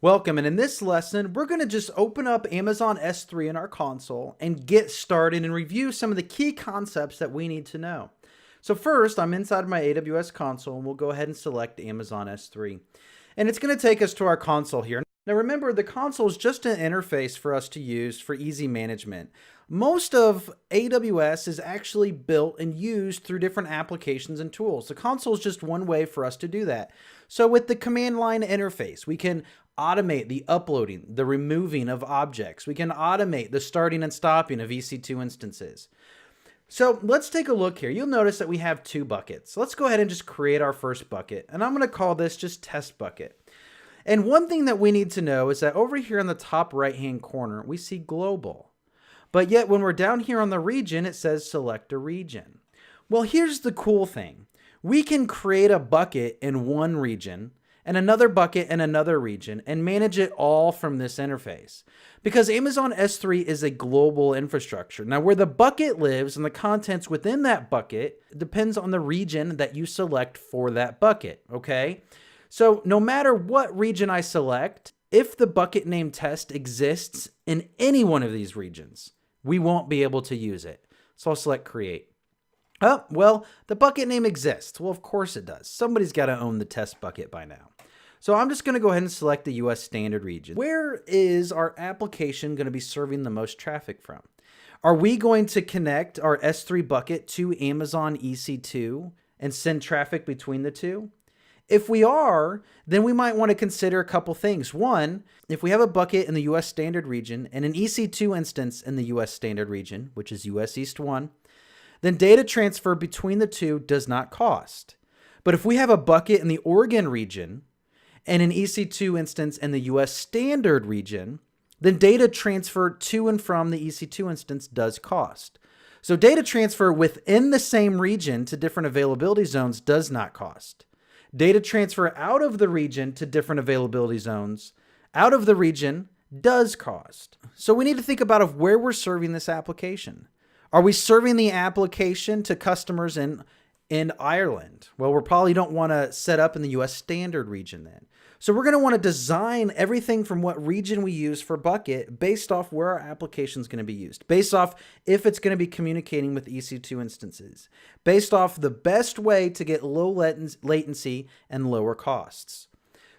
Welcome, and in this lesson, we're going to just open up Amazon S3 in our console and get started and review some of the key concepts that we need to know. So first, I'm inside my AWS console, and we'll go ahead and select Amazon S3. And it's going to take us to our console here. Now remember, the console is just an interface for us to use for easy management. Most of AWS is actually built and used through different applications and tools. The console is just one way for us to do that. So with the command line interface, we can automate the uploading, the removing of objects. We can automate the starting and stopping of EC2 instances. So let's take a look here. You'll notice that we have two buckets. Let's go ahead and just create our first bucket. And I'm going to call this just test bucket. And one thing that we need to know is that over here in the top right-hand corner, we see global. But yet when we're down here on the region, it says select a region. Well, here's the cool thing. We can create a bucket in one region and another bucket in another region and manage it all from this interface. Because Amazon S3 is a global infrastructure. Now, where the bucket lives and the contents within that bucket depends on the region that you select for that bucket, okay? So no matter what region I select, if the bucket name test exists in any one of these regions, we won't be able to use it. So I'll select create. Oh, well, the bucket name exists. Well, of course it does. Somebody's got to own the test bucket by now. So I'm just going to go ahead and select the US standard region. Where is our application going to be serving the most traffic from? Are we going to connect our S3 bucket to Amazon EC2 and send traffic between the two? If we are, then we might want to consider a couple things. One, if we have a bucket in the US standard region and an EC2 instance in the US standard region, which is US East 1, then data transfer between the two does not cost. But if we have a bucket in the Oregon region and an EC2 instance in the US standard region, then data transfer to and from the EC2 instance does cost. So data transfer within the same region to different availability zones does not cost. Data transfer out of the region to different availability zones out of the region does cost. So we need to think about where we're serving this application. Are we serving the application to customers in Ireland? Well, we probably don't want to set up in the US standard region then. So we're going to want to design everything from what region we use for bucket based off where our application is going to be used, based off if it's going to be communicating with EC2 instances, based off the best way to get low latency and lower costs.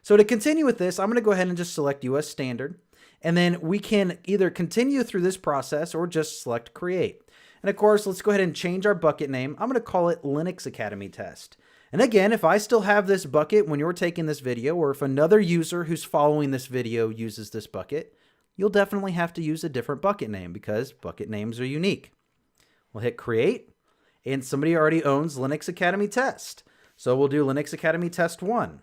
So to continue with this, I'm going to go ahead and just select US standard, and then we can either continue through this process or just select create. And of course, let's go ahead and change our bucket name. I'm going to call it Linux Academy Test. And again, if I still have this bucket when you're taking this video, or if another user who's following this video uses this bucket, you'll definitely have to use a different bucket name because bucket names are unique. We'll hit create, and somebody already owns Linux Academy Test. So we'll do Linux Academy Test 1.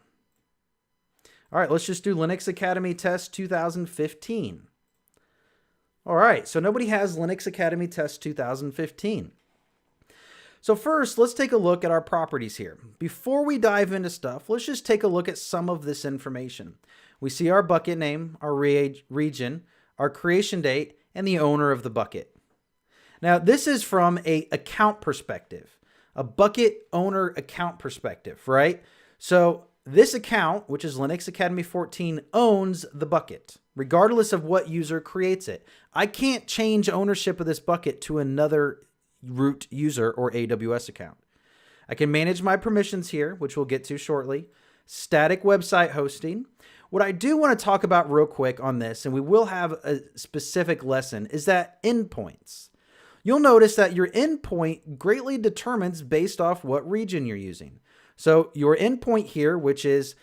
All right, let's just do Linux Academy Test 2015. All right, so nobody has Linux Academy Test 2015. So first, let's take a look at our properties here. Before we dive into stuff, let's just take a look at some of this information. We see our bucket name, our region, our creation date, and the owner of the bucket. Now, this is from an account perspective, a bucket owner account perspective, right? So this account, which is Linux Academy 14, owns the bucket, regardless of what user creates it. I can't change ownership of this bucket to another root user or AWS account. I can manage my permissions here, which we'll get to shortly. Static website hosting. What I do want to talk about real quick on this, and we will have a specific lesson, is that endpoints. You'll notice that your endpoint greatly determines based off what region you're using. So your endpoint here, which is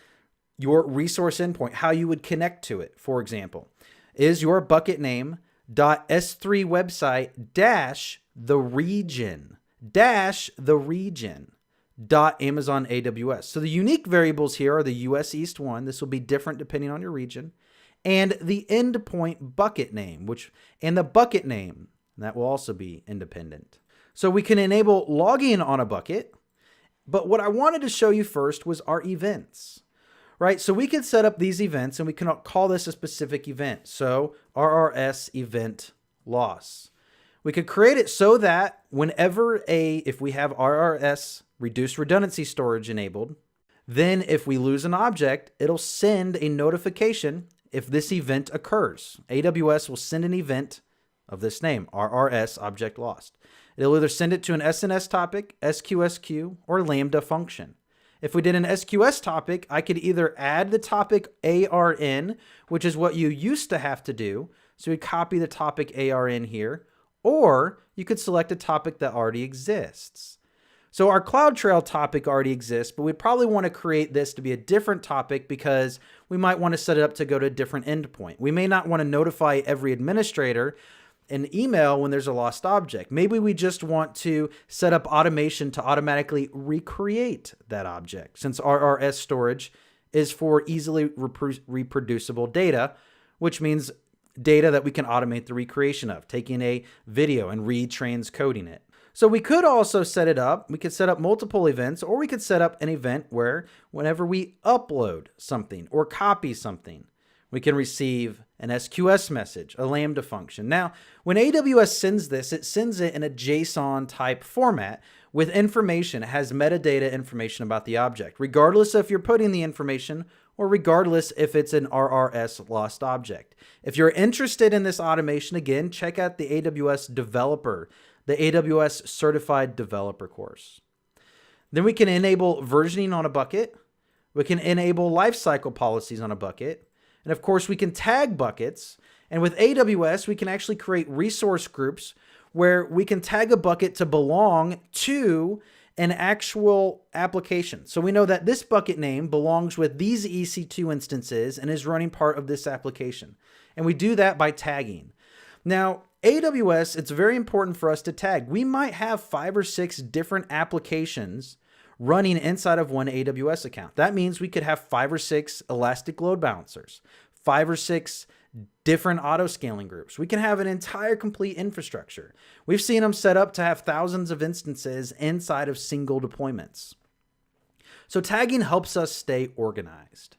your resource endpoint, how you would connect to it, for example, is your bucket name .s3 website the region .amazon AWS. So the unique variables here are the US East 1. This will be different depending on your region. And the endpoint bucket name, and the bucket name, that will also be independent. So we can enable logging on a bucket. But what I wanted to show you first was our events, right? So we can set up these events and we can call this a specific event. So RRS event loss. We could create it so that whenever if we have RRS reduced redundancy storage enabled, then if we lose an object, it'll send a notification if this event occurs. AWS will send an event of this name, RRS object lost. It'll either send it to an SNS topic, SQSQ, or Lambda function. If we did an SQS topic, I could either add the topic ARN, which is what you used to have to do. So we copy the topic ARN here, or you could select a topic that already exists. So our CloudTrail topic already exists, but we'd probably want to create this to be a different topic because we might want to set it up to go to a different endpoint. We may not want to notify every administrator an email when there's a lost object. Maybe we just want to set up automation to automatically recreate that object, since RRS storage is for easily reproducible data, which means data that we can automate the recreation of, taking a video and retranscoding it. So we could also set it up, we could set up multiple events, or we could set up an event where whenever we upload something or copy something, we can receive an SQS message, a Lambda function. Now, when AWS sends this, it sends it in a JSON type format with information. It has metadata information about the object, regardless if you're putting the information or regardless if it's an RRS lost object. If you're interested in this automation, again, check out the AWS developer, the AWS certified developer course. Then we can enable versioning on a bucket. We can enable lifecycle policies on a bucket. And of course, we can tag buckets. And with AWS, we can actually create resource groups where we can tag a bucket to belong to an actual application. So we know that this bucket name belongs with these EC2 instances and is running part of this application. And we do that by tagging. Now, AWS, it's very important for us to tag. We might have 5 or 6 different applications running inside of one AWS account. That means we could have 5 or 6 elastic load balancers, 5 or 6 different auto scaling groups. We can have an entire complete infrastructure. We've seen them set up to have thousands of instances inside of single deployments. So tagging helps us stay organized.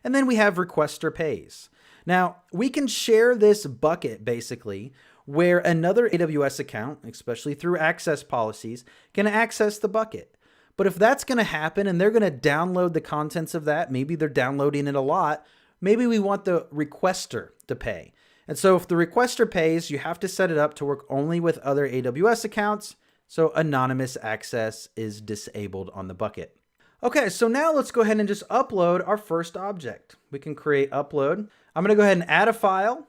And then we have requester pays. Now, we can share this bucket basically where another AWS account, especially through access policies, can access the bucket. But if that's going to happen and they're going to download the contents of that, maybe they're downloading it a lot, maybe we want the requester to pay. And so if the requester pays, you have to set it up to work only with other AWS accounts, so anonymous access is disabled on the bucket. Okay, so now let's go ahead and just upload our first object. We can create upload. I'm going to go ahead and add a file.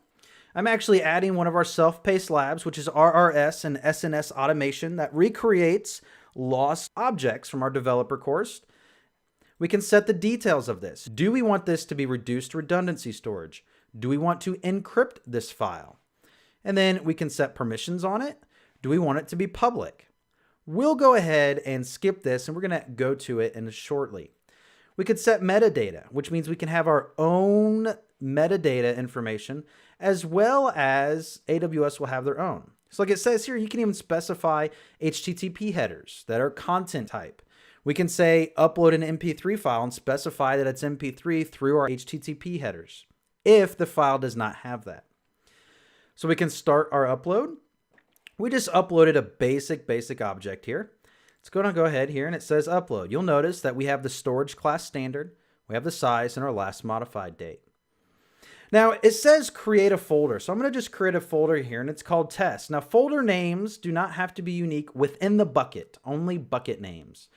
I'm actually adding one of our self-paced labs, which is RRS and SNS automation that recreates lost objects from our developer course. We can set the details of this. Do we want this to be reduced redundancy storage? Do we want to encrypt this file? And then we can set permissions on it. Do we want it to be public? We'll go ahead and skip this and we're going to go to it in shortly. We could set metadata, which means we can have our own metadata information as well as AWS will have their own. So like it says here, you can even specify HTTP headers that are content type. We can say upload an MP3 file and specify that it's MP3 through our HTTP headers if the file does not have that. So we can start our upload. We just uploaded a basic object here. Let's go ahead here and it says upload. You'll notice that we have the storage class standard, we have the size and our last modified date. Now it says create a folder. So I'm going to just create a folder here and it's called test. Now folder names do not have to be unique within the bucket, only bucket names.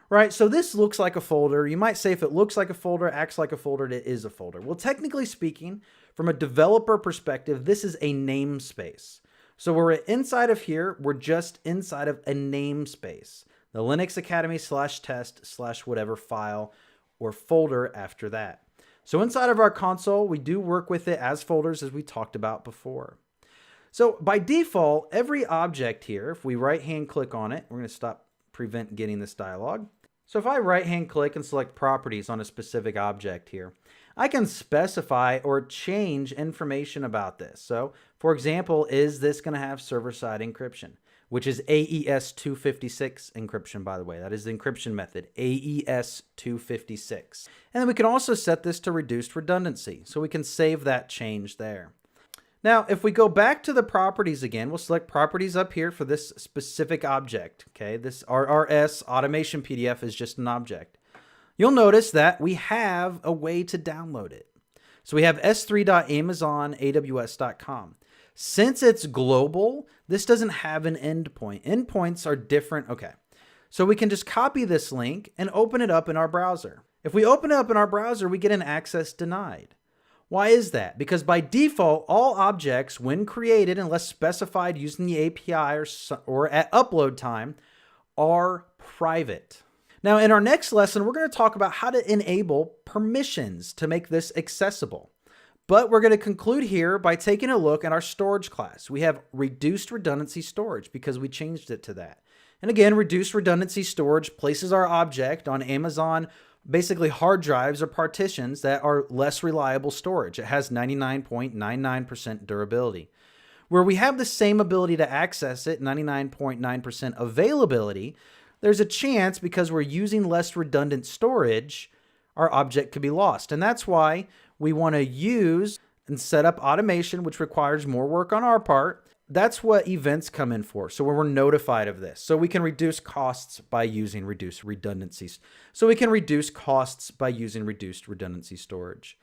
Right, so this looks like a folder. You might say if it looks like a folder, acts like a folder, it is a folder. Well, technically speaking, from a developer perspective, this is a namespace. So we're inside of here, we're just inside of a namespace. The Linux Academy /test/ whatever file or folder after that. So inside of our console, we do work with it as folders as we talked about before. So by default, every object here, if we right-hand click on it, we're going to prevent getting this dialog. So if I right-hand click and select properties on a specific object here, I can specify or change information about this. So for example, is this going to have server-side encryption, which is AES 256 encryption, by the way. That is the encryption method, AES 256. And then we can also set this to reduced redundancy. So we can save that change there. Now, if we go back to the properties again, we'll select properties up here for this specific object. Okay, this RRS automation PDF is just an object. You'll notice that we have a way to download it. So we have s3.amazonaws.com. Since it's global, this doesn't have an endpoint. Endpoints are different. Okay. So we can just copy this link and open it up in our browser. If we open it up in our browser, we get an access denied. Why is that? Because by default, all objects, when created, unless specified using the API or at upload time, are private. Now, in our next lesson, we're going to talk about how to enable permissions to make this accessible. But we're going to conclude here by taking a look at our storage class. We have reduced redundancy storage because we changed it to that. And again, reduced redundancy storage places our object on Amazon, basically hard drives or partitions that are less reliable storage. It has 99.99% durability. Where we have the same ability to access it, 99.9% availability, there's a chance because we're using less redundant storage, our object could be lost. And that's why we want to use and set up automation, which requires more work on our part. That's what events come in for. So when we're notified of this, so we can reduce costs by using reduced redundancies. So we can reduce costs by using reduced redundancy storage.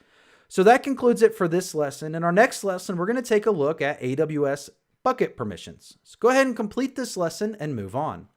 So that concludes it for this lesson. In our next lesson, we're going to take a look at AWS bucket permissions. So go ahead and complete this lesson and move on.